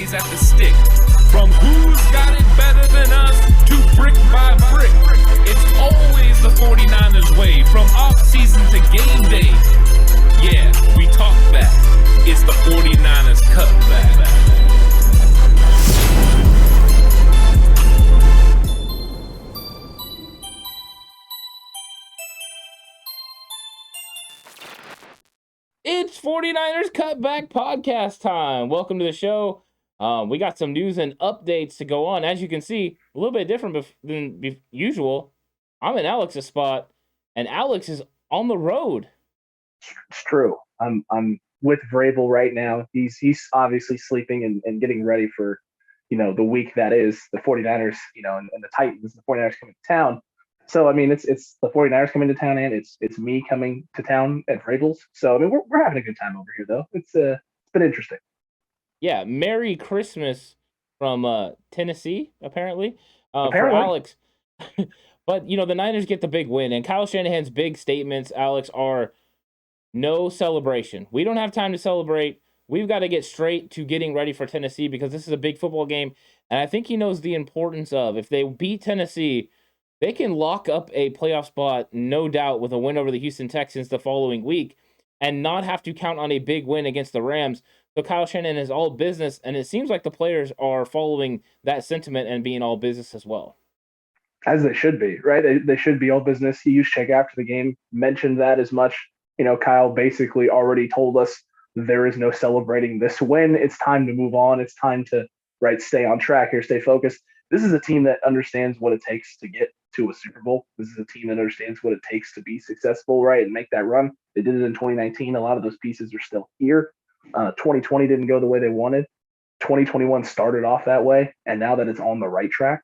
always at the stick. From who's got it better than us to brick by brick. It's always the 49ers way, from off-season to game day. Yeah, we talk back. It's the 49ers Cutback. It's 49ers Cutback Podcast time. Welcome to the show. We got some news and updates to go on. As you can see, a little bit different than usual. I'm in Alex's spot, and Alex is on the road. It's true. I'm with Vrabel right now. He's obviously sleeping and getting ready for, the week that is the 49ers, and the Titans. The 49ers coming to town. So, I mean, it's the 49ers coming to town, and it's me coming to town at Vrabel's. So, I mean, we're having a good time over here, though. It's been interesting. Yeah, Merry Christmas from Tennessee, apparently. For Alex. But, the Niners get the big win, and Kyle Shanahan's big statements, Alex, are no celebration. We don't have time to celebrate. We've got to get straight to getting ready for Tennessee because this is a big football game, and I think he knows the importance of, if they beat Tennessee, they can lock up a playoff spot, no doubt, with a win over the Houston Texans the following week and not have to count on a big win against the Rams. So Kyle Shanahan is all business, and it seems like the players are following that sentiment and being all business as well. As they should be, right? They should be all business. He used check after the game, mentioned that as much. Kyle basically already told us there is no celebrating this win. It's time to move on. It's time to, stay on track here, stay focused. This is a team that understands what it takes to get to a Super Bowl. This is a team that understands what it takes to be successful, and make that run. They did it in 2019. A lot of those pieces are still here. 2020 didn't go the way they wanted. 2021 started off that way, and now that it's on the right track,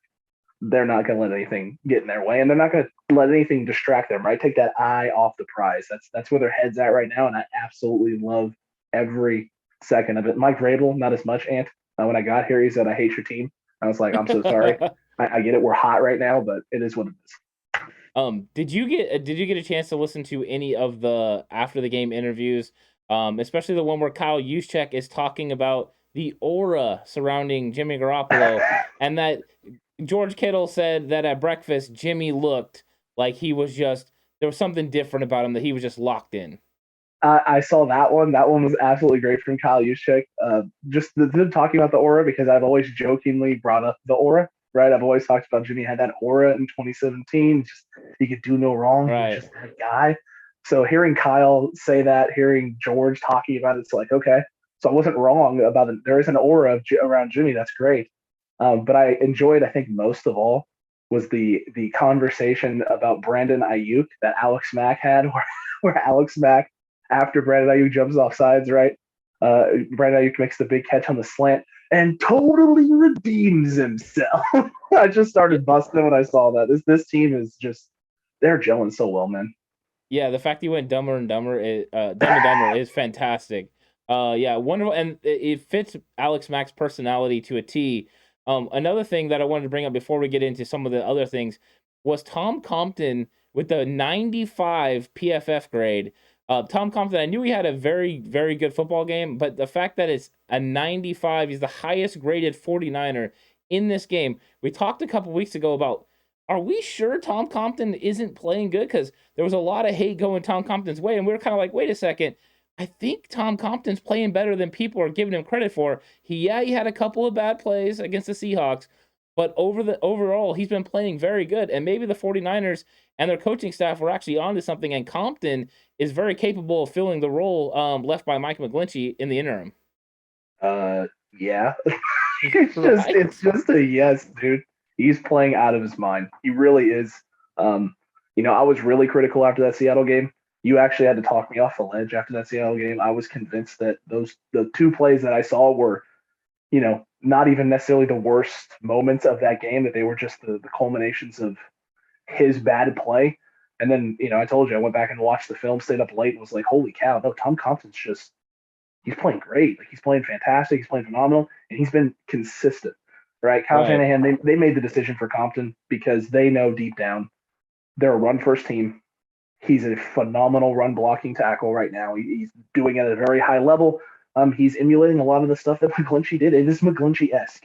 they're not going to let anything get in their way, and they're not going to let anything distract them, right? Take that eye off the prize. That's where their head's at right now, and I absolutely love every second of it. Mike Vrabel, not as much, Ant. When I got here, he said, "I hate your team." I was like, "I'm so sorry." I get it. We're hot right now, but it is what it is. Did you get a chance to listen to any of the after the game interviews, especially the one where Kyle Juszczyk is talking about the aura surrounding Jimmy Garoppolo, and that George Kittle said that at breakfast Jimmy looked like he was there was something different about him, that he was just locked in. I saw that one. That one was absolutely great from Kyle Juszczyk. Just them talking about the aura, because I've always jokingly brought up the aura. Right, I've always talked about Jimmy had that aura in 2017. Just he could do no wrong. Right. He was just that guy. So hearing Kyle say that, hearing George talking about it, it's like, okay, so I wasn't wrong about it. There is an aura around Jimmy. That's great. But I enjoyed, I think most of all, was the conversation about Brandon Ayuk that Alex Mack had, where Alex Mack, after Brandon Ayuk jumps off sides, right? Brandon Ayuk makes the big catch on the slant and totally redeems himself. I just started busting when I saw that. This team is just, they're gelling so well, man. Yeah, the fact he went dumber and dumber is fantastic. Yeah, wonderful, and it fits Alex Mack's personality to a T. Another thing that I wanted to bring up before we get into some of the other things was Tom Compton with the 95 PFF grade. Tom Compton, I knew he had a very, very good football game, but the fact that it's a 95, he's the highest graded 49er in this game. We talked a couple weeks ago about, are we sure Tom Compton isn't playing good? Because there was a lot of hate going Tom Compton's way, and we were kind of like, wait a second, I think Tom Compton's playing better than people are giving him credit for. He had a couple of bad plays against the Seahawks, but overall, he's been playing very good. And maybe the 49ers and their coaching staff were actually onto something, and Compton is very capable of filling the role left by Mike McGlinchey in the interim. Yeah. It's just a yes, dude. He's playing out of his mind. He really is. I was really critical after that Seattle game. You actually had to talk me off the ledge after that Seattle game. I was convinced that the two plays that I saw were, not even necessarily the worst moments of that game, that they were just the culminations of his bad play. And then, I told you, I went back and watched the film, stayed up late, and was like, holy cow, no, Tom Compton's he's playing great. Like, he's playing fantastic. He's playing phenomenal, and he's been consistent, right? Kyle Shanahan, they made the decision for Compton because they know deep down they're a run-first team. He's a phenomenal run-blocking tackle right now. He's doing it at a very high level. He's emulating a lot of the stuff that McGlinchey did. It is McGlinchey-esque.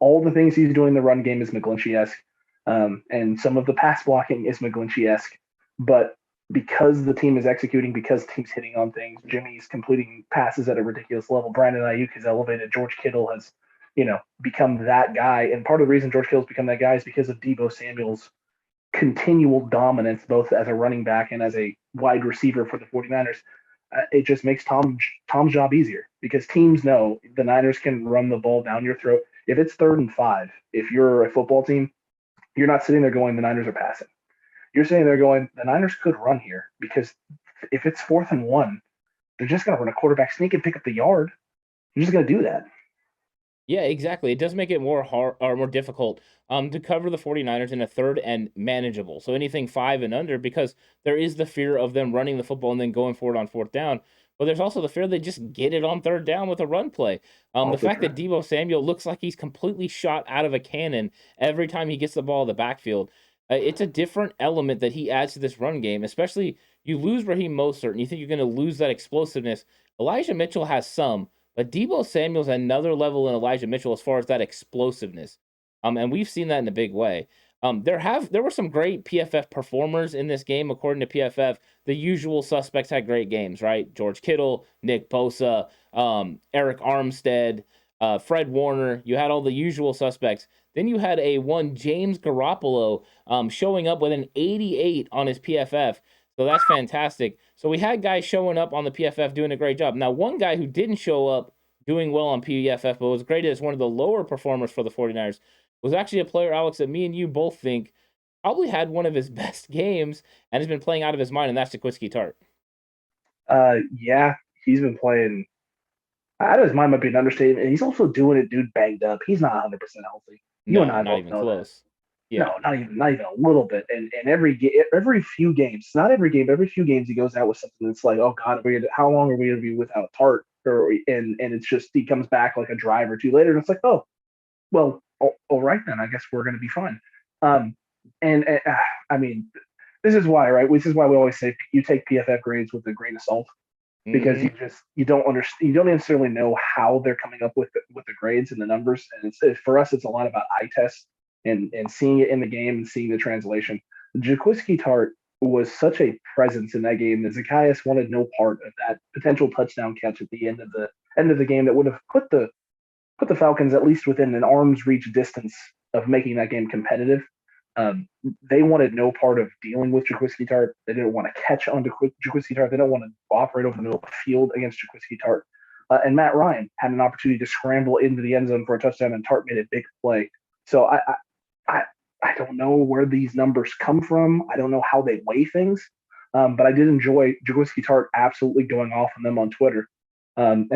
All the things he's doing in the run game is McGlinchey-esque. And some of the pass blocking is McGlinchey-esque. But because the team is executing, because the team's hitting on things, Jimmy's completing passes at a ridiculous level. Brandon Ayuk has elevated. George Kittle has, become that guy. And part of the reason George Kittle's become that guy is because of Deebo Samuel's continual dominance, both as a running back and as a wide receiver for the 49ers. It just makes Tom's job easier because teams know the Niners can run the ball down your throat. If it's 3rd and 5, if you're a football team, you're not sitting there going, the Niners are passing. You're sitting there going, the Niners could run here because if it's 4th and 1, they're just going to run a quarterback sneak and pick up the yard. You're just going to do that. Yeah, exactly. It does make it more hard or more difficult to cover the 49ers in a third and manageable. So anything 5 and under, because there is the fear of them running the football and then going forward on 4th down. But there's also the fear they just get it on 3rd down with a run play. The fact that Deebo Samuel looks like he's completely shot out of a cannon every time he gets the ball in the backfield. It's a different element that he adds to this run game, especially you lose Raheem Mostert and you think you're going to lose that explosiveness. Elijah Mitchell has some. But Deebo Samuel's another level than Elijah Mitchell as far as that explosiveness. And we've seen that in a big way. There were some great PFF performers in this game, according to PFF. The usual suspects had great games, right? George Kittle, Nick Bosa, Eric Armstead, Fred Warner. You had all the usual suspects. Then you had one James Garoppolo showing up with an 88 on his PFF. So that's fantastic. So we had guys showing up on the PFF doing a great job. Now, one guy who didn't show up doing well on PFF, but was great as one of the lower performers for the 49ers, was actually a player, Alex, that me and you both think probably had one of his best games and has been playing out of his mind, and that's Jaquiski Tartt. Yeah, he's been playing out of his mind might be an understatement. And he's also doing it, dude, banged up. He's not 100% healthy. You and I not both even know close. that. Yeah. No, not even a little bit. And every few games, not every game, every few games he goes out with something that's like, oh God, how long are we gonna be without Tartt? And it's just he comes back like a drive or two later, and it's like, oh, well, all right then, I guess we're gonna be fine. I mean, this is why, right? This is why we always say you take PFF grades with a grain of salt because you don't understand, you don't necessarily know how they're coming up with the grades and the numbers. And for us, it's a lot about eye tests and seeing it in the game and seeing the translation. Jaquiski Tartt was such a presence in that game that Zacchaeus wanted no part of that potential touchdown catch at the end of the game that would have put the Falcons at least within an arm's reach distance of making that game competitive. They wanted no part of dealing with Jaquiski Tartt. They didn't want to catch on to Jaquiski Tartt. They don't want to operate over the middle of the field against Jaquiski Tartt. And Matt Ryan had an opportunity to scramble into the end zone for a touchdown, and Tartt made a big play. So I don't know where these numbers come from. I don't know how they weigh things. But I did enjoy Jaquiski Tartt absolutely going off on them on Twitter and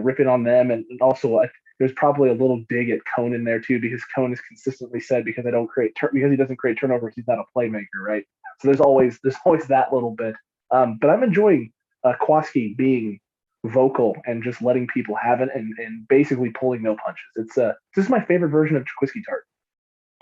ripping on them. And also there's probably a little dig at Cohn in there too, because Cohn has consistently said because he doesn't create turnovers, he's not a playmaker, right? So there's always that little bit. But I'm enjoying Quaski being vocal and just letting people have it and basically pulling no punches. This is my favorite version of Jaquiski Tartt.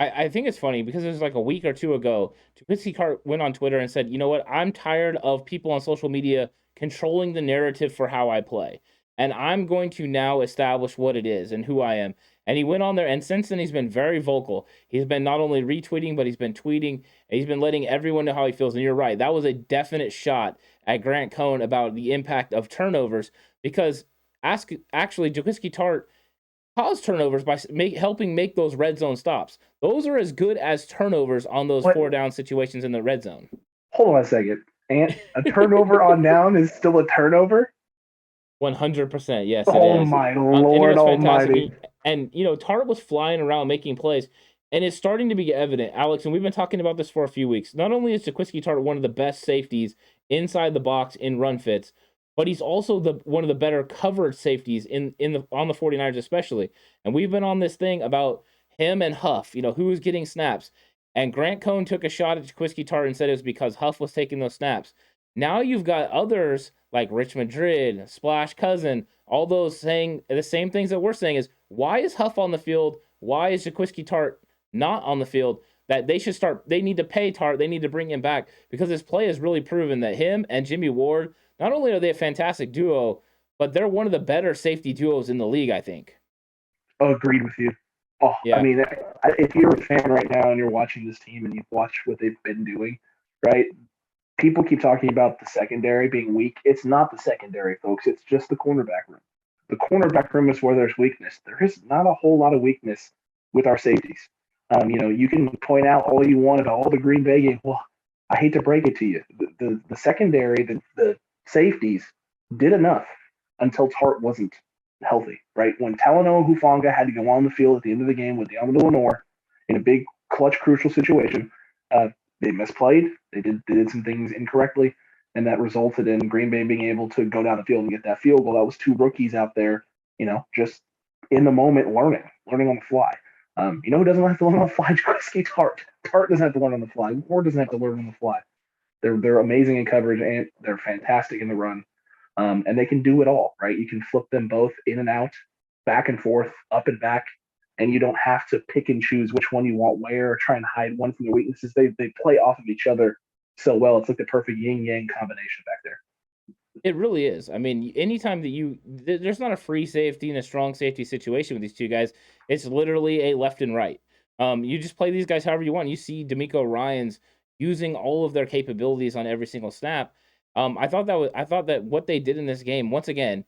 I think it's funny because it was like a week or two ago, Jaquiski Tartt went on Twitter and said, you know what, I'm tired of people on social media controlling the narrative for how I play. And I'm going to now establish what it is and who I am. And he went on there, and since then he's been very vocal. He's been not only retweeting, but he's been tweeting, and he's been letting everyone know how he feels. And you're right, that was a definite shot at Grant Cohn about the impact of turnovers, because actually Jaquiski Tartt caused turnovers by helping make those red zone stops. Those are as good as turnovers on those 4-down situations in the red zone. Hold on a second. And a turnover on down is still a turnover? 100%, yes. Oh it is. My Lord Almighty! And Tartt was flying around making plays, and it's starting to be evident, Alex. And we've been talking about this for a few weeks. Not only is Jaquiski Tartt one of the best safeties inside the box in run fits, but he's also one of the better covered safeties on the 49ers especially. And we've been on this thing about him and Huff. Who was getting snaps, and Grant Cohn took a shot at Jaquiski Tartt and said it was because Huff was taking those snaps. Now you've got others like Rich Madrid, Splash Cousin, all those saying the same things that we're saying is, why is Huff on the field? Why is Jaquiski Tartt not on the field? That they need to pay Tartt, they need to bring him back, because his play has really proven that him and Jimmy Ward, not only are they a fantastic duo, but they're one of the better safety duos in the league, I think. Oh, agreed with you. Oh, Yeah. I mean, if you're a fan right now and you're watching this team and you've watched what they've been doing, right? People keep talking about the secondary being weak. It's not the secondary, folks. It's just the cornerback room. The cornerback room is where there's weakness. There is not a whole lot of weakness with our safeties. You can point out all you want about all the Green Bay game. Well, I hate to break it to you. The secondary, the safeties did enough until Tartt wasn't healthy, right? When Talanoa Hufanga had to go on the field at the end of the game with Diamond Lenore in a big, clutch, crucial situation, they misplayed. They did some things incorrectly, and that resulted in Green Bay being able to go down the field and get that field goal. That was two rookies out there, just in the moment learning on the fly. Who doesn't have to learn on the fly? Jaquiski Tartt. Tartt doesn't have to learn on the fly. Ward doesn't have to learn on the fly. They're amazing in coverage and they're fantastic in the run. And they can do it all, right? You can flip them both in and out, back and forth, up and back, and you don't have to pick and choose which one you want where or try and hide one from their weaknesses. They play off of each other so well. It's like the perfect yin-yang combination back there. It really is. I mean, anytime that there's not a free safety and a strong safety situation with these two guys. It's literally a left and right. You just play these guys however you want. You see D'Amico Ryans using all of their capabilities on every single snap. I thought that what they did in this game, once again,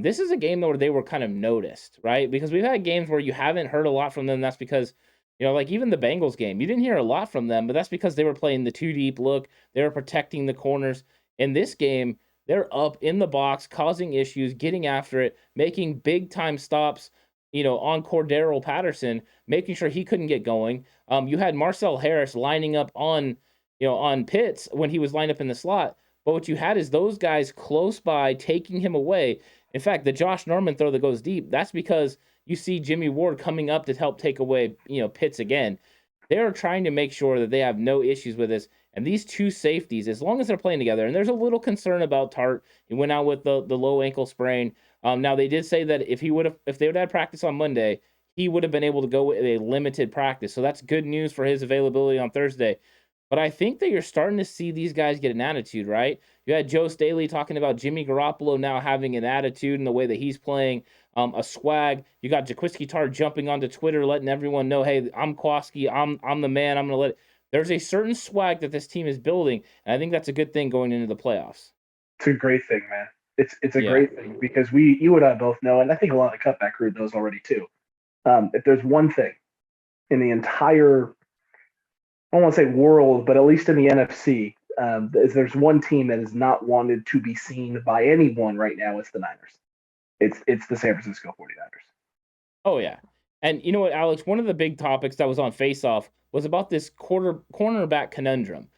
this is a game where they were kind of noticed, right? Because we've had games where you haven't heard a lot from them. That's because, like even the Bengals game, you didn't hear a lot from them, but that's because they were playing the too deep look. They were protecting the corners. In this game, they're up in the box, causing issues, getting after it, making big time stops, on Cordero Patterson, making sure he couldn't get going. You had Marcel Harris lining up on Pitts when he was lined up in the slot. But what you had is those guys close by taking him away. In fact, the Josh Norman throw that goes deep, that's because you see Jimmy Ward coming up to help take away, Pitts again. They're trying to make sure that they have no issues with this. And these two safeties, as long as they're playing together, and there's a little concern about Tartt. He went out with the low ankle sprain. Now they did say that if they would have had practice on Monday, he would have been able to go with a limited practice. So that's good news for his availability on Thursday. But I think that you're starting to see these guys get an attitude, right? You had Joe Staley talking about Jimmy Garoppolo now having an attitude in the way that he's playing, a swag. You got Jaquiski Tartt jumping onto Twitter, letting everyone know, hey, I'm Quaski, I'm the man, I'm going to let it. There's a certain swag that this team is building, and I think that's a good thing going into the playoffs. It's a great thing, man. It's a great thing because you and I both know, and I think a lot of the Cutback crew knows already too. If there's one thing in the entire, I don't want to say world, but at least in the NFC, there's one team that is not wanted to be seen by anyone right now, it's the Niners. It's the San Francisco 49ers. Oh, yeah. And you know what, Alex? One of the big topics that was on Face Off was about this cornerback conundrum,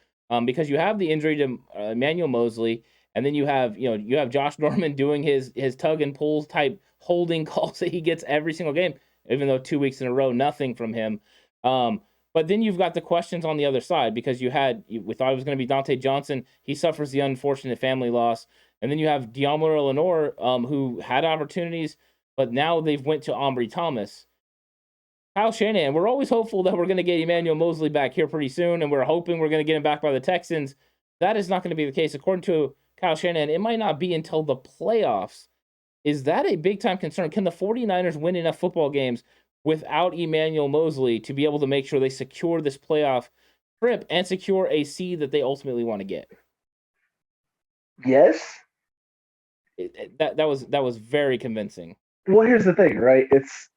because you have the injury to Emmanuel Mosley, and then you have Josh Norman doing his tug and pull type holding calls that he gets every single game, even though 2 weeks in a row nothing from him. But then you've got the questions on the other side because we thought it was going to be Dante Johnson. He suffers the unfortunate family loss, and then you have Diamond Lenore, who had opportunities, but now they've went to Ambry Thomas. Kyle Shanahan, we're always hopeful that we're going to get Emmanuel Mosley back here pretty soon, and we're hoping we're going to get him back by the Texans. That is not going to be the case. According to Kyle Shanahan, it might not be until the playoffs. Is that a big-time concern? Can the 49ers win enough football games without Emmanuel Mosley to be able to make sure they secure this playoff trip and secure a seed that they ultimately want to get? Yes. That was very convincing. Well, here's the thing, right? It's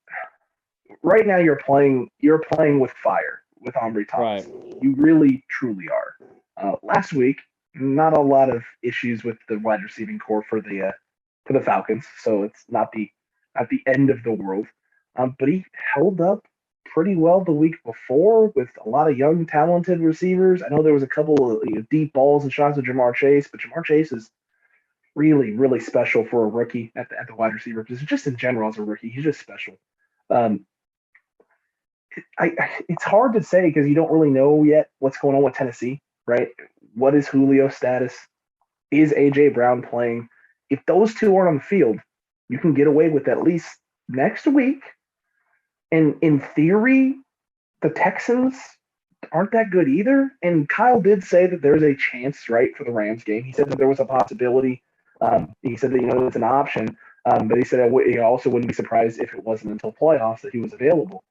right now you're playing with fire with Ambry Thomas. Right. You really, truly are. Last week, not a lot of issues with the wide receiving core for the Falcons, so it's not the end of the world. But he held up pretty well the week before with a lot of young, talented receivers. I know there was a couple of deep balls and shots with Jamar Chase, but Jamar Chase is really, really special for a rookie at the wide receiver position. Just in general as a rookie, he's just special. It's hard to say because you don't really know yet what's going on with Tennessee, right? What is Julio's status? Is A.J. Brown playing? If those two aren't on the field, you can get away with at least next week. And in theory, the Texans aren't that good either. And Kyle did say that there's a chance, right, for the Rams game. He said that there was a possibility He said that it's an option, but he said he also wouldn't be surprised if it wasn't until playoffs that he was available.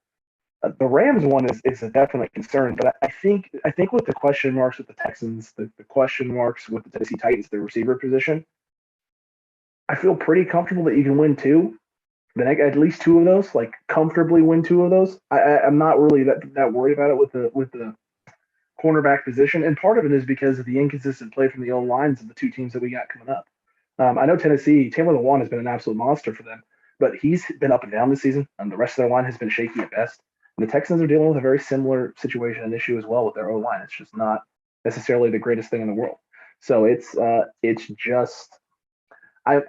The Rams one is a definite concern, but I think with the question marks with the Texans, the question marks with the Tennessee Titans, the receiver position, I feel pretty comfortable that you can win two. At least two of those, like comfortably win two of those. I'm not really that worried about it with the cornerback position, and part of it is because of the inconsistent play from the old lines of the two teams that we got coming up. I know Tennessee, Taylor Lewan has been an absolute monster for them, but he's been up and down this season, and the rest of their line has been shaky at best. And the Texans are dealing with a very similar situation and issue as well with their O-line. It's just not necessarily the greatest thing in the world. So it's just I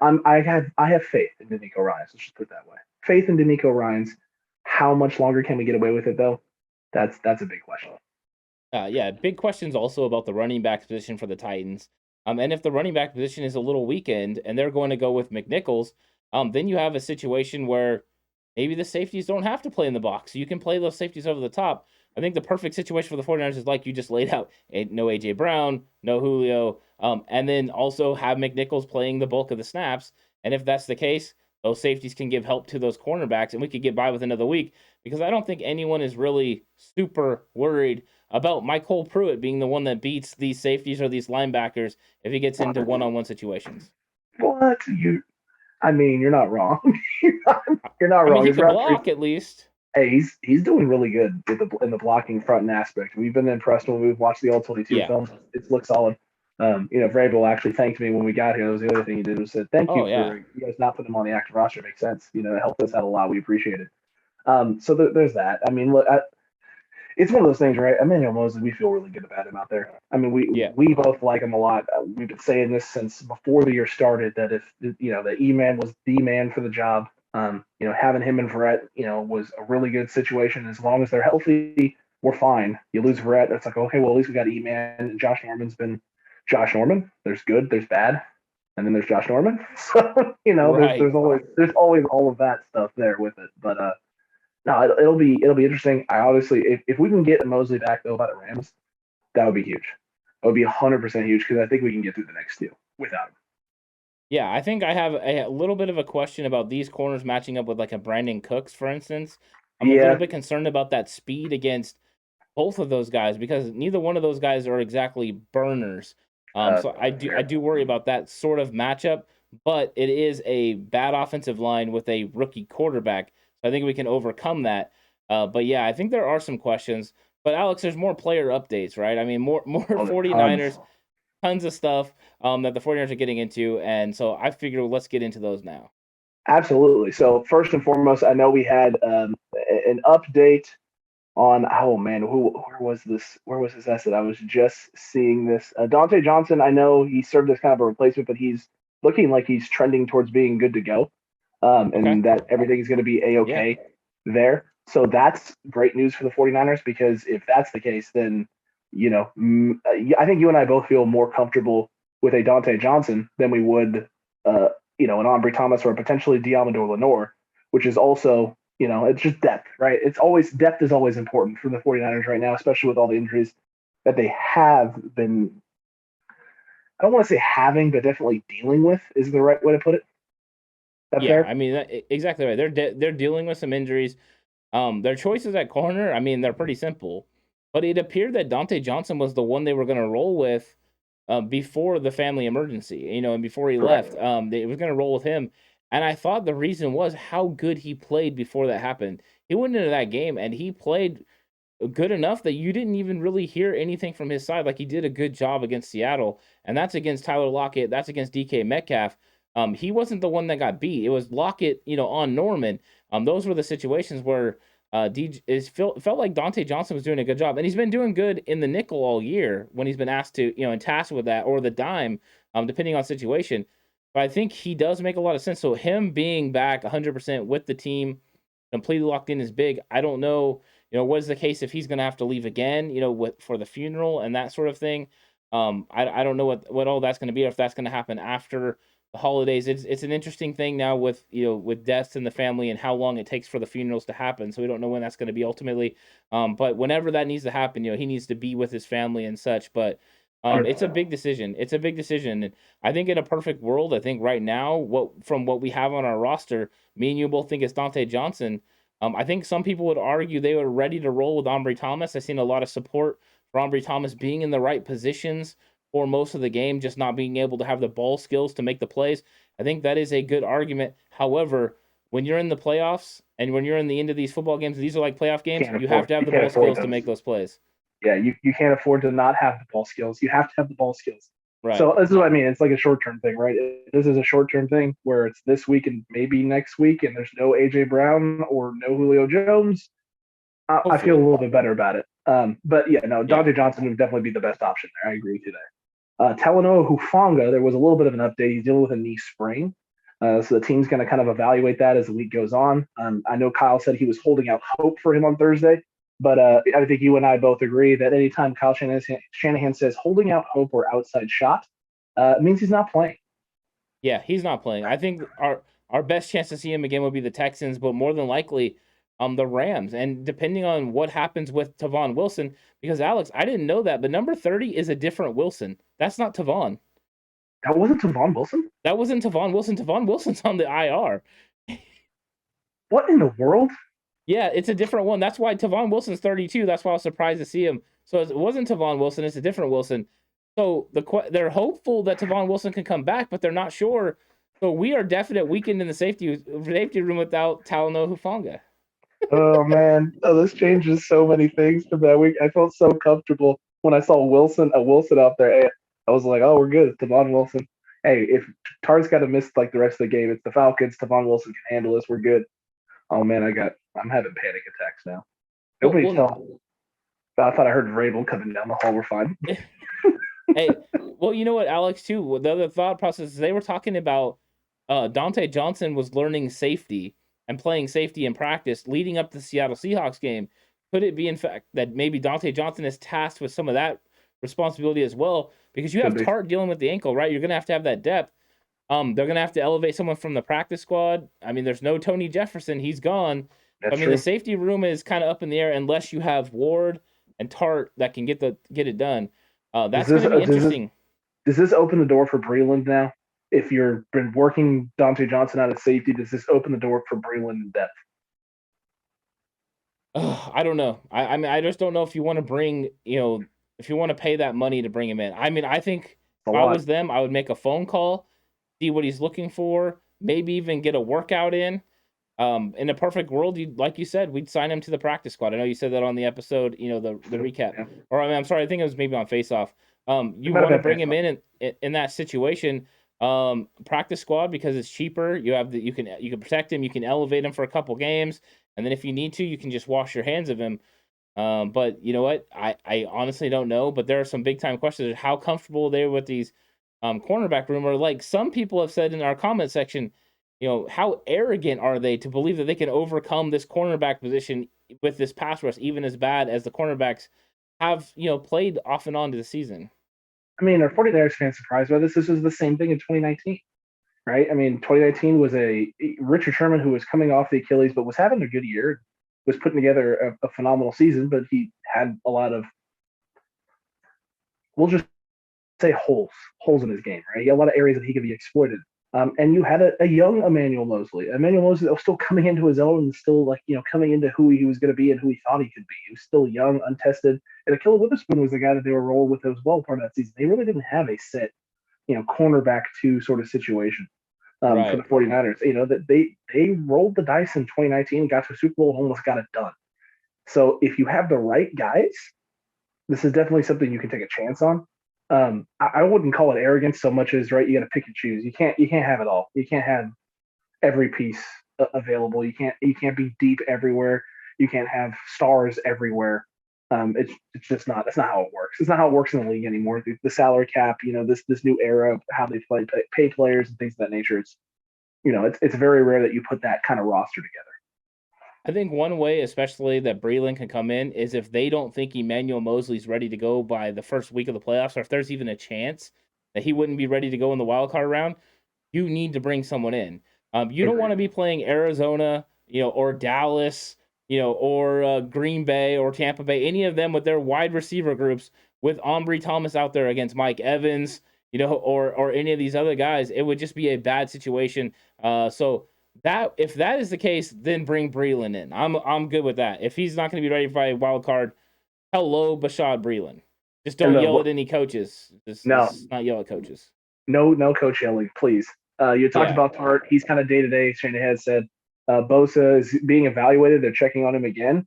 have faith in D'Amico Ryans. Let's just put it that way. Faith in D'Amico Ryans. How much longer can we get away with it though? That's a big question. Yeah, big questions also about the running back position for the Titans. And if the running back position is a little weakened and they're going to go with McNichols, then you have a situation where maybe the safeties don't have to play in the box. You can play those safeties over the top. I think the perfect situation for the 49ers is like you just laid out. No A.J. Brown, no Julio, and then also have McNichols playing the bulk of the snaps. And if that's the case, those safeties can give help to those cornerbacks, and we could get by with another week because I don't think anyone is really super worried about Michael Pruitt being the one that beats these safeties or these linebackers if he gets into one-on-one situations. What? You're not wrong. you're not wrong. He can block at least. Hey, he's doing really good in the blocking front and aspect. We've been impressed when we've watched the All-22 films. It looks solid. Vrabel actually thanked me when we got here. That was the other thing he did was said, thank you for you guys not putting him on the active roster. It makes sense. It helped us out a lot. We appreciate it. So there's that. Look, it's one of those things, right? Emmanuel Mosley, we feel really good about him out there. We both like him a lot. We've been saying this since before the year started that if the E-Man was the man for the job, having him and Verrett, was a really good situation. As long as they're healthy, we're fine. You lose Verrett, it's like, okay, well, at least we got E-Man. And Josh Norman's been Josh Norman. There's good, there's bad, and then there's Josh Norman. So, right. there's always all of that stuff there with it. But no, it'll be interesting. I obviously, if we can get Mosley back though by the Rams, that would be huge. It would be 100% huge because I think we can get through the next two without him. Yeah, I think I have a little bit of a question about these corners matching up with like a Brandon Cooks, for instance. I'm a little bit concerned about that speed against both of those guys because neither one of those guys are exactly burners. So I do worry about that sort of matchup, but it is a bad offensive line with a rookie quarterback. So I think we can overcome that. But yeah, I think there are some questions. But Alex, there's more player updates, right? More 49ers, tons of stuff that the 49ers are getting into. And so I figured let's get into those now. Absolutely. So first and foremost, I know we had an update on, where was this asset? I was just seeing this. Dante Johnson, I know he served as kind of a replacement, but he's looking like he's trending towards being good to go. And that everything is going to be A-okay there. So that's great news for the 49ers because if that's the case, then, I think you and I both feel more comfortable with a Dante Johnson than we would, an Ambry Thomas or potentially Diamador Lenore, which is also, it's just depth, right? Depth is always important for the 49ers right now, especially with all the injuries that they have been, I don't want to say having, but definitely dealing with is the right way to put it. Fair? Exactly right. They're dealing with some injuries. Their choices at corner, they're pretty simple. But it appeared that Dante Johnson was the one they were going to roll with before the family emergency, and before he left. They was going to roll with him. And I thought the reason was how good he played before that happened. He went into that game, and he played good enough that you didn't even really hear anything from his side. Like, he did a good job against Seattle, and that's against Tyler Lockett. That's against DK Metcalf. He wasn't the one that got beat. It was Lockett, on Norman. Those were the situations where felt like Dante Johnson was doing a good job. And he's been doing good in the nickel all year when he's been asked to, and tasked with that, or the dime, depending on situation. But I think he does make a lot of sense. So him being back 100% with the team, completely locked in is big. I don't know, what is the case if he's going to have to leave again, for the funeral and that sort of thing. I don't know what all that's going to be, or if that's going to happen after the holidays. It's an interesting thing now with deaths in the family and how long it takes for the funerals to happen. So we don't know when that's going to be ultimately. But whenever that needs to happen, he needs to be with his family and such. But It's a big decision. It's a big decision. And I think in a perfect world, I think right now, what we have on our roster, me and you both think it's Dante Johnson. I think some people would argue they were ready to roll with Ambry Thomas. I've seen a lot of support for Ambry Thomas being in the right positions for most of the game, just not being able to have the ball skills to make the plays. I think that is a good argument. However, when you're in the playoffs and when you're in the end of these football games, these are like playoff games, you have to have the ball skills to make those plays. Yeah, you can't afford to not have the ball skills. You have to have the ball skills. Right. So this is what I mean. It's like a short-term thing, right? This is a short-term thing where it's this week and maybe next week, and there's no A.J. Brown or no Julio Jones. I feel a little bit better about it. But yeah, no, Dante Johnson would definitely be the best option there. I agree with you there. Talanoa Hufanga, there was a little bit of an update. He's dealing with a knee sprain. So the team's going to kind of evaluate that as the week goes on. I know Kyle said he was holding out hope for him on Thursday. But I think you and I both agree that anytime Kyle Shanahan says holding out hope or outside shot, it means he's not playing. Yeah, he's not playing. I think our best chance to see him again would be the Texans, but more than likely the Rams. And depending on what happens with Tavon Wilson, because Alex, I didn't know that, but number 30 is a different Wilson. That's not Tavon. That wasn't Tavon Wilson? That wasn't Tavon Wilson. Tavon Wilson's on the IR. What in the world? Yeah, it's a different one. That's why Tavon Wilson's 32. That's why I was surprised to see him. So it wasn't Tavon Wilson. It's a different Wilson. So they're hopeful that Tavon Wilson can come back, but they're not sure. So we are definite weekend in the safety room without Talanoa Hufanga. Oh, man. Oh, this changes so many things from that week. I felt so comfortable when I saw Wilson out there. I was like, oh, we're good. It's Tavon Wilson. Hey, if Tartt's got to miss like the rest of the game, it's the Falcons. Tavon Wilson can handle this. We're good. Oh, man, I'm having panic attacks now. Nobody tell. I thought I heard Vrabel coming down the hall. We're fine. Hey, well, you know what, Alex, too? The other thought process is they were talking about Dante Johnson was learning safety and playing safety in practice leading up to the Seattle Seahawks game. Could it be, in fact, that maybe Dante Johnson is tasked with some of that responsibility as well? Because you have Tartt dealing with the ankle, right? You're going to have that depth. They're going to have to elevate someone from the practice squad. I mean, there's no Tony Jefferson. He's gone. The safety room is kind of up in the air unless you have Ward and Tartt that can get it done. That's going to be interesting. Does this open the door for Breeland now? If you've been working Dante Johnson out of safety, does this open the door for Breeland in depth? I don't know. I mean, I just don't know if you want to bring, if you want to pay that money to bring him in. I mean, I think if I was them, I would make a phone call, see what he's looking for, maybe even get a workout in. In a perfect world, like you said, we'd sign him to the practice squad. I know you said that on the episode, the recap. Yeah. Or I mean, I'm sorry, I think it was maybe on Face Off. You want to bring him in that situation, practice squad, because it's cheaper. You can protect him, you can elevate him for a couple games, and then if you need to, you can just wash your hands of him. But you know what? I honestly don't know. But there are some big time questions. How comfortable they are with these cornerback room, or like some people have said in our comment section. How arrogant are they to believe that they can overcome this cornerback position with this pass rush, even as bad as the cornerbacks have, played off and on to the season? I mean, are 49ers fans surprised by this? This was the same thing in 2019, right? I mean, 2019 was a Richard Sherman who was coming off the Achilles, but was having a good year, was putting together a phenomenal season, but he had a lot of, we'll just say holes in his game, right? He had a lot of areas that he could be exploited. And you had a young Emmanuel Mosley that was still coming into his own and still coming into who he was going to be and who he thought he could be. He was still young, untested. And Akilla Witherspoon was the guy that they were rolling with as well part of that season. They really didn't have a set, cornerback two sort of situation for the 49ers. That they rolled the dice in 2019, got to a Super Bowl, and almost got it done. So if you have the right guys, this is definitely something you can take a chance on. I wouldn't call it arrogance so much as you got to pick and choose. You can't have it all. You can't have every piece available. You can't be deep everywhere. You can't have stars everywhere. It's just not. That's not how it works. It's not how it works in the league anymore. The salary cap, this new era of how they pay players and things of that nature. It's very rare that you put that kind of roster together. I think one way, especially that Breeland can come in, is if they don't think Emmanuel Mosley's ready to go by the first week of the playoffs, or if there's even a chance that he wouldn't be ready to go in the wild card round, you need to bring someone in. You don't want to be playing Arizona, or Dallas, or Green Bay or Tampa Bay, any of them with their wide receiver groups with Ambry Thomas out there against Mike Evans, or any of these other guys, it would just be a bad situation. So that if that is the case, then bring Breeland in. I'm good with that. If he's not going to be ready for a wild card, hello, Bashad Breeland. Just don't yell at any coaches. Just not yell at coaches. No coach yelling, please. You talked about Tartt. He's kind of day-to-day. Shanahan said Bosa is being evaluated. They're checking on him again.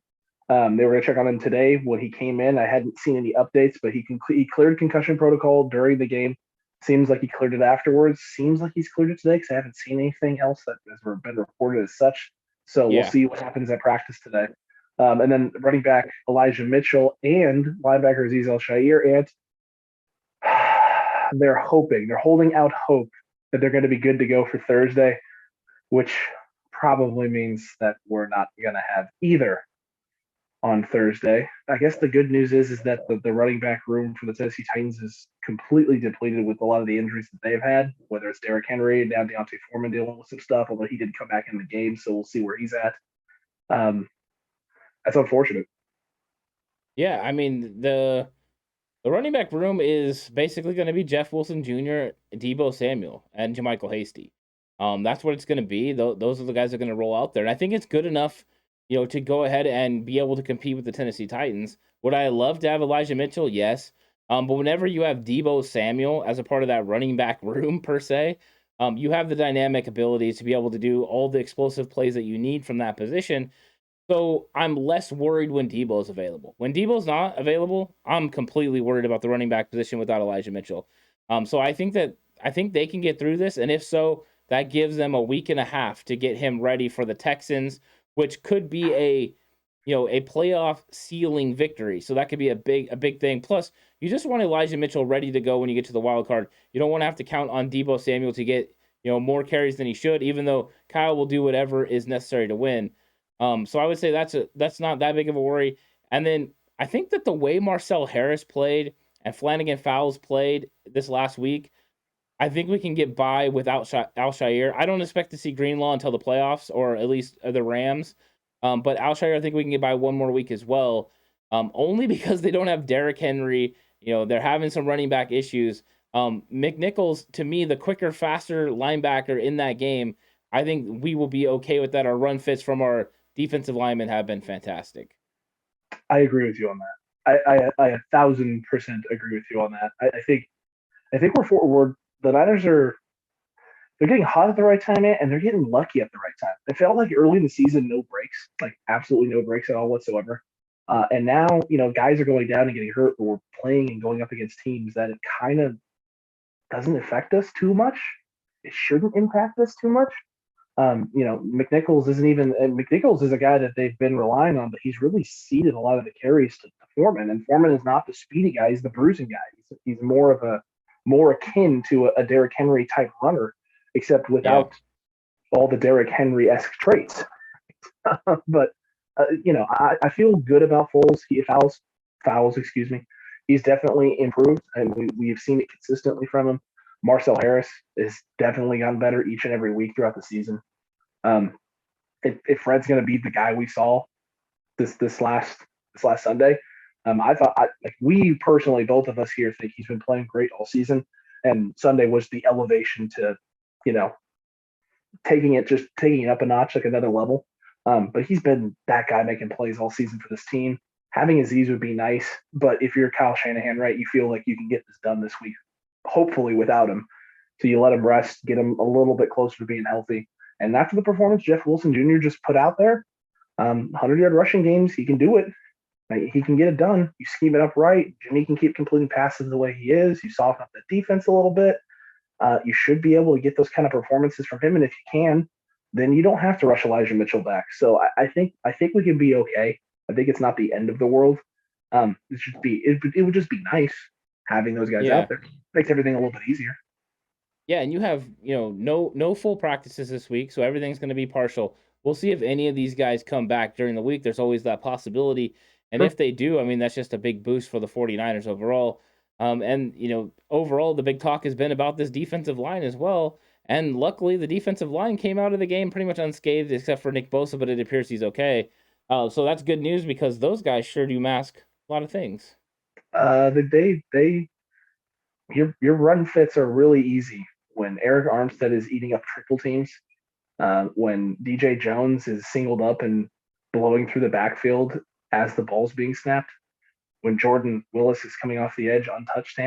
They were going to check on him today when he came in. I hadn't seen any updates, but he cleared concussion protocol during the game. Seems like he cleared it afterwards. Seems like he's cleared it today because I haven't seen anything else that has been reported as such. So we'll see what happens at practice today. And then running back Elijah Mitchell and linebacker Azeez Al-Shaair, and they're holding out hope that they're going to be good to go for Thursday, which probably means that we're not going to have either on Thursday. I guess the good news is that the running back room for the Tennessee Titans is completely depleted with a lot of the injuries that they've had, whether it's Derrick Henry and now Deontay Foreman dealing with some stuff, although he did come back in the game, so we'll see where he's at. That's unfortunate. Yeah, I mean, the running back room is basically going to be Jeff Wilson Jr., Deebo Samuel, and JaMychal Hasty. That's what it's going to be. Those are the guys that are going to roll out there. And I think it's good enough, to go ahead and be able to compete with the Tennessee Titans. Would I love to have Elijah Mitchell? Yes. But whenever you have Deebo Samuel as a part of that running back room, per se, you have the dynamic abilities to be able to do all the explosive plays that you need from that position. So I'm less worried when Deebo's available. When Deebo's not available, I'm completely worried about the running back position without Elijah Mitchell. So I think they can get through this, and if so, that gives them a week and a half to get him ready for the Texans, which could be a playoff ceiling victory. So that could be a big thing. Plus, you just want Elijah Mitchell ready to go when you get to the wild card. You don't want to have to count on Deebo Samuel to get more carries than he should, even though Kyle will do whatever is necessary to win. So I would say that's not that big of a worry. And then I think that the way Marcel Harris played and Flanagan Fowles played this last week, I think we can get by without Al-Shaair. I don't expect to see Greenlaw until the playoffs, or at least the Rams. But Al-Shaair, I think we can get by one more week as well, only because they don't have Derrick Henry. They're having some running back issues. McNichols, to me, the quicker, faster linebacker in that game, I think we will be okay with that. Our run fits from our defensive linemen have been fantastic. I agree with you on that. I 1,000% agree with you on that. I think we're the Niners they're getting hot at the right time, and they're getting lucky at the right time. It felt like early in the season, no breaks, like absolutely no breaks at all whatsoever. And now, guys are going down and getting hurt, but we're playing and going up against teams that it kind of doesn't affect us too much. It shouldn't impact us too much. McNichols McNichols is a guy that they've been relying on, but he's really ceded a lot of the carries to Foreman, and Foreman is not the speedy guy; he's the bruising guy. He's more akin to a Derrick Henry type runner, except without all the Derrick Henry-esque traits. But I feel good about Fowles, excuse me. He's definitely improved, and we've seen it consistently from him. Marcel Harris has definitely gotten better each and every week throughout the season. If Fred's going to be the guy we saw this last Sunday, I thought we personally, both of us here, think he's been playing great all season, and Sunday was the elevation to taking it up a notch, like another level. But he's been that guy making plays all season for this team. Having Azeez would be nice, but if you're Kyle Shanahan, right, you feel like you can get this done this week, hopefully without him. So you let him rest, get him a little bit closer to being healthy. And after the performance Jeff Wilson Jr. just put out there, 100-yard rushing games, he can do it. He can get it done. You scheme it up right. Jimmy can keep completing passes the way he is. You soften up the defense a little bit. You should be able to get those kind of performances from him. And if you can, then you don't have to rush Elijah Mitchell back. So I think we can be okay. I think it's not the end of the world. It would just be nice having those guys out there. Makes everything a little bit easier. Yeah, and you have, no full practices this week, so everything's going to be partial. We'll see if any of these guys come back during the week. There's always that possibility. And if they do, I mean, that's just a big boost for the 49ers overall. Overall, the big talk has been about this defensive line as well. And luckily, the defensive line came out of the game pretty much unscathed, except for Nick Bosa, but it appears he's okay. So that's good news because those guys sure do mask a lot of things. Your run fits are really easy when Eric Armstead is eating up triple teams. When DJ Jones is singled up and blowing through the backfield as the ball's being snapped. When Jordan Willis is coming off the edge untouched,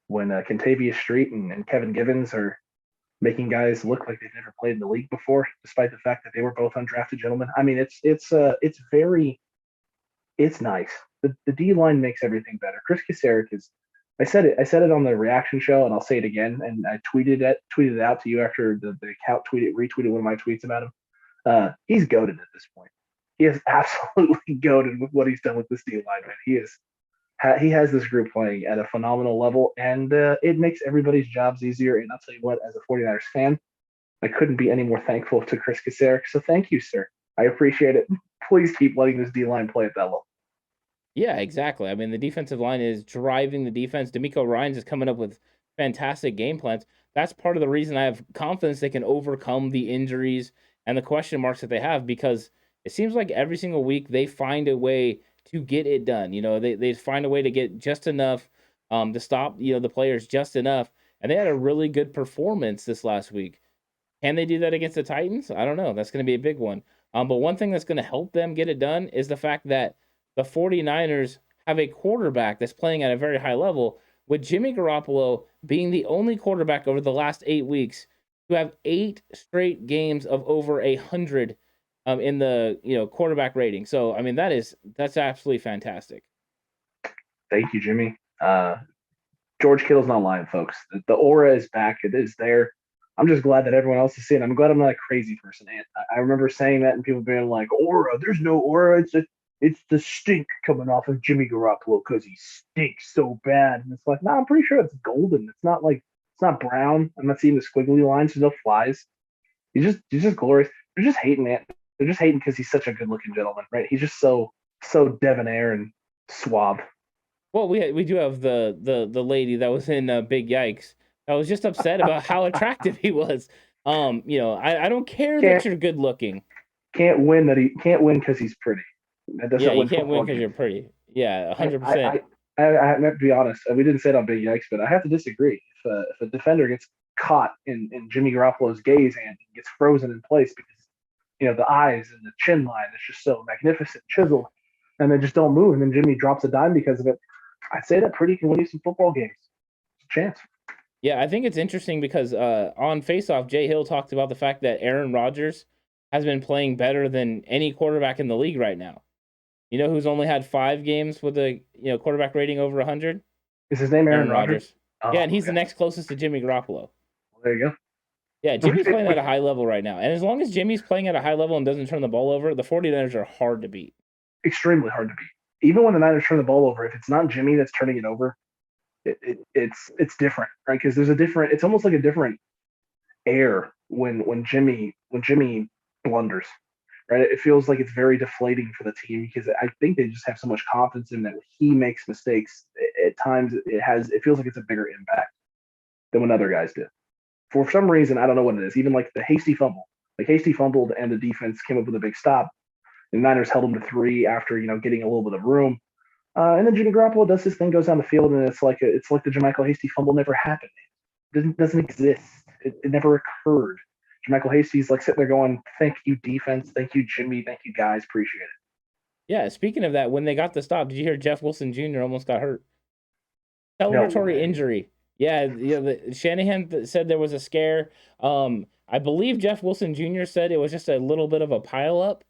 when Kentavious Street and Kevin Givens are making guys look like they've never played in the league before, despite the fact that they were both undrafted gentlemen. I mean, it's nice. The D line makes everything better. Chris Kasarik is. I said it on the reaction show, and I'll say it again. And I tweeted it out to you after the account retweeted one of my tweets about him. He's goated at this point. He is absolutely goated with what he's done with this D line, man. He has this group playing at a phenomenal level, and it makes everybody's jobs easier. And I'll tell you what, as a 49ers fan, I couldn't be any more thankful to Chris Kasarik. So thank you, sir. I appreciate it. Please keep letting this D line play at that level. Yeah, exactly. I mean, the defensive line is driving the defense. D'Amico Ryans is coming up with fantastic game plans. That's part of the reason I have confidence they can overcome the injuries and the question marks that they have, because it seems like every single week they find a way to get it done. They find a way to get just enough to stop, the players just enough. And they had a really good performance this last week. Can they do that against the Titans? I don't know. That's going to be a big one. But one thing that's going to help them get it done is the fact that the 49ers have a quarterback that's playing at a very high level, with Jimmy Garoppolo being the only quarterback over the last 8 weeks to have 8 straight games of over 100 in the quarterback rating. So I mean that's absolutely fantastic. Thank you, Jimmy. George Kittle's not lying, folks. The aura is back. It is there. I'm just glad that everyone else is seeing it. I'm glad I'm not a crazy person. And I remember saying that and people being like, aura, there's no aura. It's the stink coming off of Jimmy Garoppolo because he stinks so bad. And it's like, no, I'm pretty sure it's golden. It's not brown. I'm not seeing the squiggly lines. There's no flies. He's just glorious. They're just hating it. They're just hating because he's such a good looking gentleman, right? He's just so debonair and suave. Well, we do have the lady that was in Big Yikes. I was just upset about how attractive he was. I don't care that you're good looking. Can't win because he's pretty. You can't win because you're pretty. Yeah, 100%. I have to be honest. We didn't say it on Big Yikes, but I have to disagree. If a defender gets caught in Jimmy Garoppolo's gaze and gets frozen in place because the eyes and the chin line is just so magnificent, chiseled, and they just don't move, and then Jimmy drops a dime because of it, I'd say that pretty can win you some football games. It's a chance. Yeah, I think it's interesting because on Face Off, Jay Hill talked about the fact that Aaron Rodgers has been playing better than any quarterback in the league right now. You know who's only had 5 games with a quarterback rating over 100? Is his name Aaron Rodgers? Oh, yeah, and he's the next closest to Jimmy Garoppolo. Well, there you go. Yeah, Jimmy's playing at a high level right now. And as long as Jimmy's playing at a high level and doesn't turn the ball over, the 49ers are hard to beat. Extremely hard to beat. Even when the Niners turn the ball over, if it's not Jimmy that's turning it over, it's different, right? Because it's almost like a different air when Jimmy blunders. Right, it feels like it's very deflating for the team because I think they just have so much confidence in that when he makes mistakes, at times it feels like it's a bigger impact than when other guys do. For some reason, I don't know what it is. Even like the hasty fumble, Hasty fumbled and the defense came up with a big stop. The Niners held him to 3 after getting a little bit of room, and then Jimmy Garoppolo does his thing, goes down the field, and it's like the JaMychal Hasty fumble never happened. It doesn't exist. It never occurred. Michael Hasty's like sitting there going, thank you, defense. Thank you, Jimmy. Thank you, guys. Appreciate it. Yeah, speaking of that, when they got the stop, did you hear Jeff Wilson Jr. almost got hurt? Celebratory injury. Yeah, Shanahan said there was a scare. I believe Jeff Wilson Jr. said it was just a little bit of a pileup,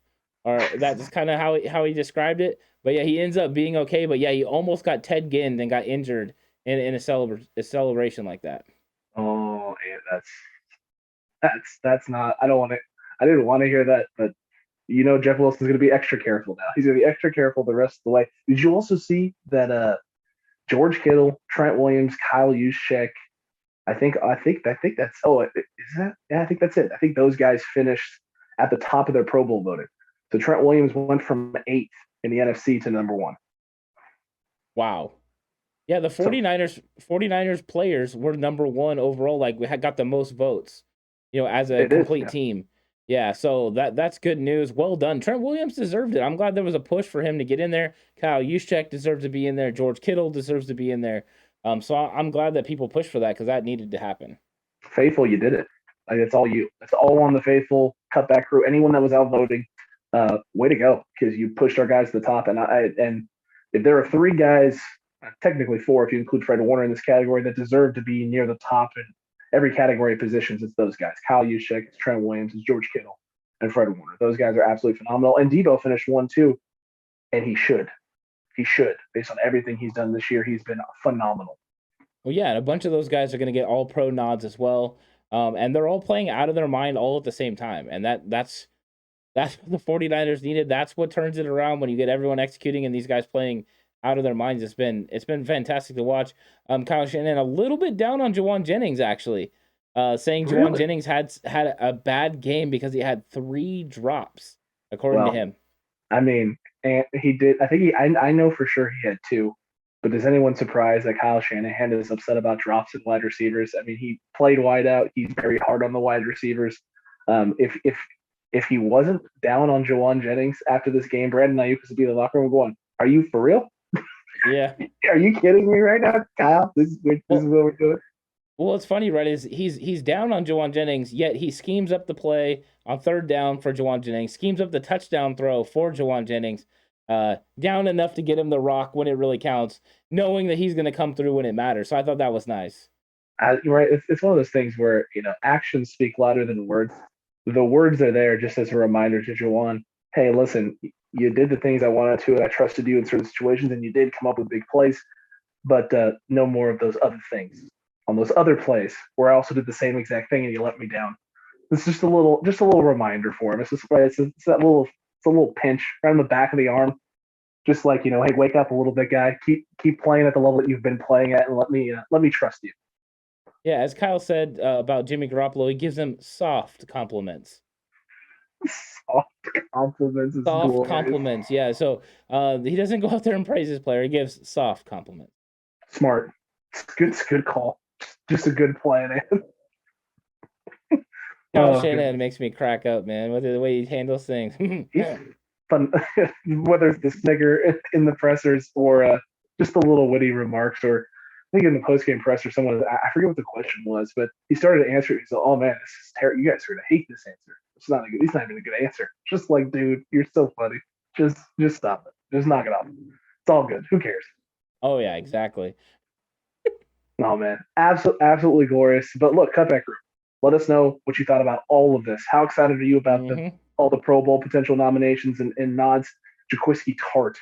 or that's kind of how he described it. But yeah, he ends up being okay. But yeah, he almost got Ted Ginn and got injured in a celebration like that. Oh, yeah, that's not. I didn't want to hear that, but Jeff Wilson's going to be extra careful now. He's going to be extra careful the rest of the way. Did you also see that George Kittle, Trent Williams, Kyle Juszczyk, I think that's is that? Yeah, I think that's it. I think those guys finished at the top of their Pro Bowl voting. So Trent Williams went from 8th in the NFC to number 1. Wow. Yeah, the 49ers players were number 1 overall. Like we got the most votes. As a complete team. Yeah, so that's good news. Well done. Trent Williams deserved it. I'm glad there was a push for him to get in there. Kyle Juszczyk deserves to be in there. George Kittle deserves to be in there. So I'm glad that people pushed for that because that needed to happen. Faithful, you did it. Like, it's all you. It's all on the faithful cutback crew. Anyone that was out voting, way to go, because you pushed our guys to the top. And if there are three guys, technically four if you include Fred Warner in this category, that deserve to be near the top in every category of positions, it's those guys. Kyle Juszczyk, it's Trent Williams, it's George Kittle, and Fred Warner. Those guys are absolutely phenomenal. And Debo finished 1-2, and he should. He should. Based on everything he's done this year, he's been phenomenal. Well, yeah, and a bunch of those guys are going to get all pro nods as well. And they're all playing out of their mind all at the same time. And that's what the 49ers needed. That's what turns it around when you get everyone executing and these guys playing out of their minds. It's been fantastic to watch. Kyle Shanahan a little bit down on Jawan Jennings, actually, saying Jawan Really? Jennings had a bad game because he had 3 drops, according to him. I mean, and he did. I know for sure he had 2. But is anyone surprised that Kyle Shanahan is upset about drops in wide receivers? I mean, he played wide out. He's very hard on the wide receivers. If he wasn't down on Jawan Jennings after this game, Brandon Ayuk would be in the locker room going, "Are you for real? Yeah. Are you kidding me right now, Kyle? This is what we're doing." Well, it's funny, right? Is he's down on Jawan Jennings, yet he schemes up the play on 3rd down for Jawan Jennings, schemes up the touchdown throw for Jawan Jennings, down enough to get him the rock when it really counts, knowing that he's going to come through when it matters. So I thought that was nice. Right, it's one of those things where actions speak louder than words. The words are there just as a reminder to Jawan. Hey, listen, you did the things I wanted to, and I trusted you in certain situations, and you did come up with big plays, but no more of those other things. On those other plays, where I also did the same exact thing, and you let me down. It's just a little reminder for him. It's just it's a little pinch right on the back of the arm, just like, hey, wake up a little bit, guy. Keep playing at the level that you've been playing at, and let me trust you. Yeah, as Kyle said about Jimmy Garoppolo, he gives him soft compliments. Soft compliments. Soft compliments, yeah. So he doesn't go out there and praise his player. He gives soft compliments. Smart. It's a good call. Just a good plan. Kyle Shanahan makes me crack up, man, with the way he handles things. Fun, whether it's the snigger in the pressers or just the little witty remarks, or I think in the post-game presser, I forget what the question was, but he started to answer it. He said, "Oh man, this is terrible. You guys are gonna hate this answer. It's not even a good answer." Just like, dude, you're so funny. Just stop it. Just knock it off. It's all good. Who cares? Oh yeah, exactly. Oh man, absolutely glorious. But look, Cutback Group, let us know what you thought about all of this. How excited are you about all the Pro Bowl potential nominations and nods? Jaquiski Tartt,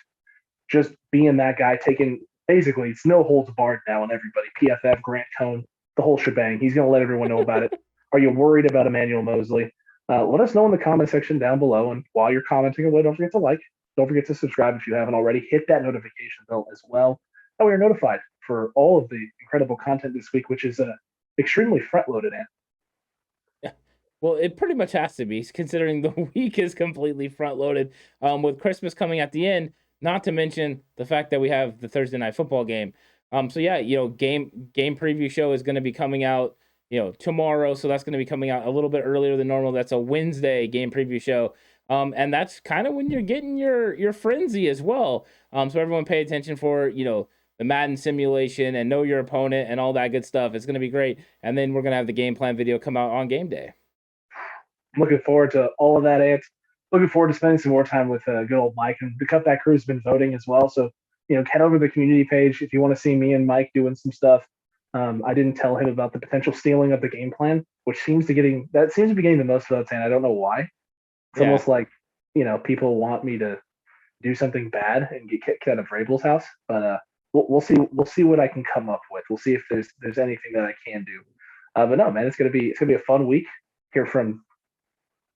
just being that guy, taking basically it's no holds barred now on everybody. PFF, Grant Cohn, the whole shebang. He's going to let everyone know about it. Are you worried about Emmanuel Mosley? Let us know in the comment section down below. And while you're commenting away, don't forget to like. Don't forget to subscribe if you haven't already. Hit that notification bell as well. That way you're notified for all of the incredible content this week, which is extremely front-loaded. Yeah. Well, it pretty much has to be, considering the week is completely front-loaded with Christmas coming at the end, not to mention the fact that we have the Thursday Night Football game. So yeah, game preview show is going to be coming out, tomorrow. So that's going to be coming out a little bit earlier than normal. That's a Wednesday game preview show. And that's kind of when you're getting your frenzy as well. So everyone pay attention for, the Madden simulation and know your opponent and all that good stuff. It's going to be great. And then we're going to have the game plan video come out on game day. Looking forward to all of that, Ant. Looking forward to spending some more time with good old Mike. And the Cutback crew has been voting as well. So, head over to the community page if you want to see me and Mike doing some stuff. I didn't tell him about the potential stealing of the game plan, which seems to be getting the most votes, and I don't know why. It's almost like, people want me to do something bad and get kicked out of Vrabel's house. But we'll see what I can come up with. We'll see if there's anything that I can do. But no, man, it's gonna be a fun week here from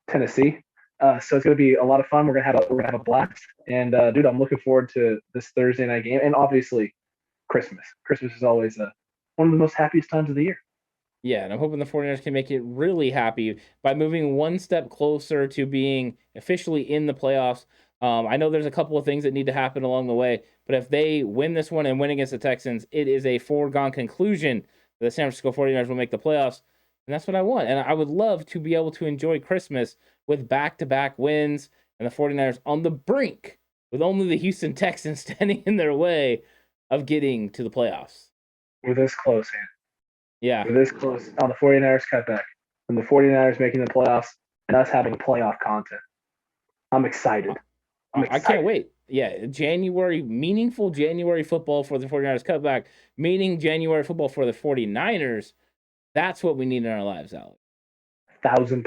Tennessee. So it's gonna be a lot of fun. We're gonna have a blast. And dude, I'm looking forward to this Thursday night game, and obviously Christmas. Christmas is always one of the most happiest times of the year. Yeah, and I'm hoping the 49ers can make it really happy by moving one step closer to being officially in the playoffs. I know there's a couple of things that need to happen along the way, but if they win this one and win against the Texans, it is a foregone conclusion that the San Francisco 49ers will make the playoffs, and that's what I want. And I would love to be able to enjoy Christmas with back-to-back wins and the 49ers on the brink with only the Houston Texans standing in their way of getting to the playoffs. We're this close, man. Yeah. We're this close on the 49ers cutback. From the 49ers making the playoffs and us having playoff content. I'm excited. I can't wait. Yeah, meaningful January football for the 49ers cutback, meaning January football for the 49ers. That's what we need in our lives, Alex. 1,000%.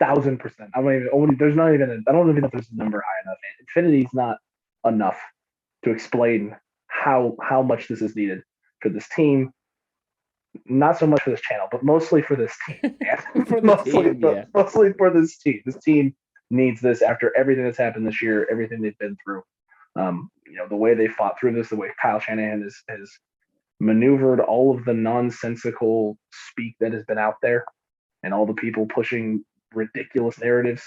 1,000%. I don't even know if there's a number high enough. Infinity's not enough to explain how much this is needed for this team. Not so much for this channel, but mostly for this team. Mostly for this team. This team needs this after everything that's happened this year, everything they've been through. The way they fought through this, the way Kyle Shanahan has maneuvered all of the nonsensical speak that has been out there and all the people pushing ridiculous narratives.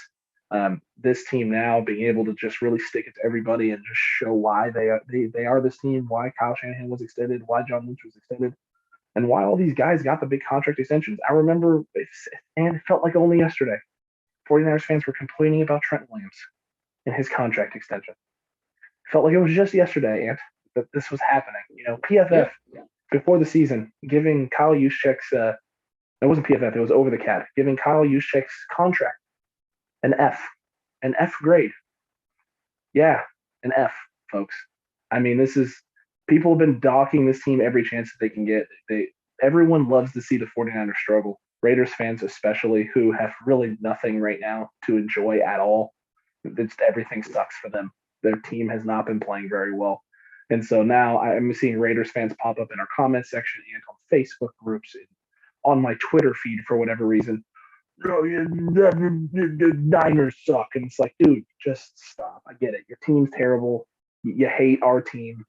This team now being able to just really stick it to everybody and just show why they are this team, why Kyle Shanahan was extended, why John Lynch was extended, and why all these guys got the big contract extensions. I remember, and it felt like only yesterday, 49ers fans were complaining about Trent Williams and his contract extension. It felt like it was just yesterday, and that this was happening. PFF before the season giving Kyle Juszczyk's it wasn't PFF, it was Over the Cat, giving Kyle Juszczyk's contract an F grade. Yeah, an F, folks. I mean, people have been docking this team every chance that they can get. Everyone loves to see the 49ers struggle. Raiders fans especially, who have really nothing right now to enjoy at all. Everything sucks for them. Their team has not been playing very well. And so now I'm seeing Raiders fans pop up in our comment section and on Facebook groups and on my Twitter feed for whatever reason. The Niners suck. And it's like, dude, just stop. I get it. Your team's terrible. You hate our team.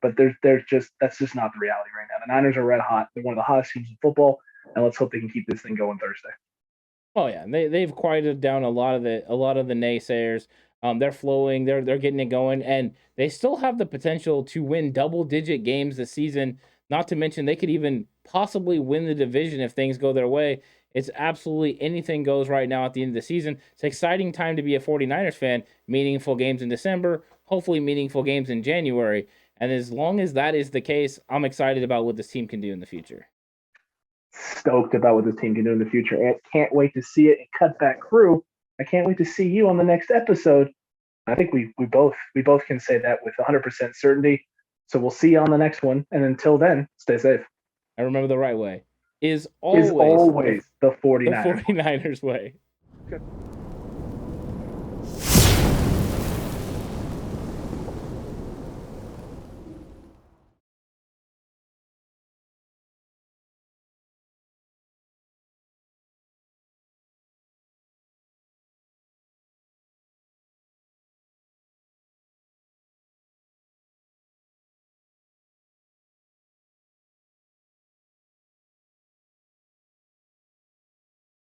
But that's just not the reality right now. The Niners are red hot. They're one of the hottest teams in football, and let's hope they can keep this thing going Thursday. Oh yeah, they've quieted down a lot of the naysayers. They're flowing. They're getting it going, and they still have the potential to win double-digit games this season. Not to mention they could even possibly win the division if things go their way. It's absolutely anything goes right now at the end of the season. It's an exciting time to be a 49ers fan. Meaningful games in December, hopefully meaningful games in January. And as long as that is the case, I'm excited about what this team can do in the future. Stoked about what this team can do in the future. And can't wait to see it in Cutback Crew. I can't wait to see you on the next episode. I think we both can say that with 100% certainty. So we'll see you on the next one. And until then, stay safe. I remember the right way is always the 49ers. The 49ers way. Good.